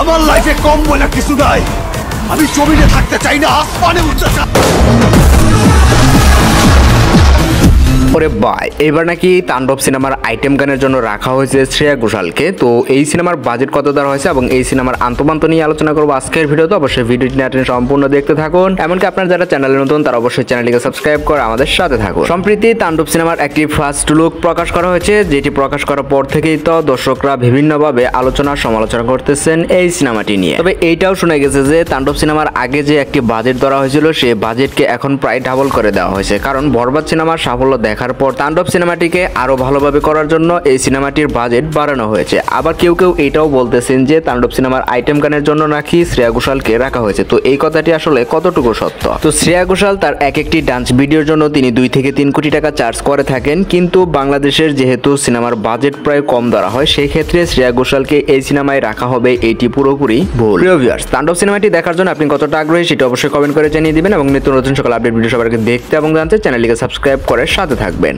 আমার লাইফে কম বলে কিছু নাই। আমি জমিনে থাকতে চাই না, আসমানে উঠতে চাই। ওরে ভাই, এবার নাকি তাণ্ডব সিনেমার আইটেম গানের জন্য রাখা হয়েছে শ্রেয়া ঘোষালকে। তো এই সিনেমার বাজেট কত দেওয়া হয়েছে এবং এই সিনেমার আন্তঃপান্ত নিয়ে আলোচনা করবো আজকের ভিডিওতে। অবশ্যই ভিডিওটি না টেনে সম্পূর্ণ দেখতে থাকুন। এমনকি আপনার যারা চ্যানেলে নতুন তারা অবশ্যই চ্যানেলটিকে সাবস্ক্রাইব করে আমাদের সাথে থাকুন। সম্প্রতি তাণ্ডব সিনেমার একটি ফার্স্ট লুক প্রকাশ করা হয়েছে, যেটি প্রকাশ করার পর থেকেই তো দর্শকরা বিভিন্নভাবে আলোচনা সমালোচনা করতেছেন এই সিনেমাটি নিয়ে। তবে এইটাও শোনা গেছে যে তাণ্ডব সিনেমার আগে যে একটি বাজেট ধরা হয়েছিল সেই বাজেটকে এখন প্রায় ডাবল করে দেওয়া হয়েছে, কারণ বরবাদ সিনেমার সাফল্য দেখার পর তাণ্ডব সিনেমাটিকে আরো ভালোভাবে করার জন্য এই সিনেমাটির বাজেট বাড়ানো হয়েছে। আবার কেউ কেউ এটাও বলতেছেন যে তাণ্ডব সিনেমার আইটেম গানের জন্য নাকি শ্রেয়া ঘোষালকে রাখা হয়েছে। তো এই কথাটি আসলে কতটুকু সত্য? তো শ্রেয়া ঘোষাল তার এক একটি ডান্স ভিডিওর জন্য তিনি 2 থেকে 3 কোটি টাকা চার্জ করে থাকেন, কিন্তু বাংলাদেশের যেহেতু সিনেমার বাজেট প্রায় কম ধরা হয়, সেই ক্ষেত্রে শ্রেয়া ঘোষালকে এই সিনেমায় রাখা হবে এটি পুরোপুরি ভুল। প্রিয় ভিউয়ার্স, তাণ্ডব সিনেমাটি দেখার জন্য আপনি কতটা আগ্রহী সেটা অবশ্যই কমেন্ট করে জানিয়ে দিবেন এবং নিত্য নতুন সকল আপডেট ভিডিও সবার আগে দেখতে এবং জানতে চ্যানেলটিকে সাবস্ক্রাইব করে সাথে থাকবেন।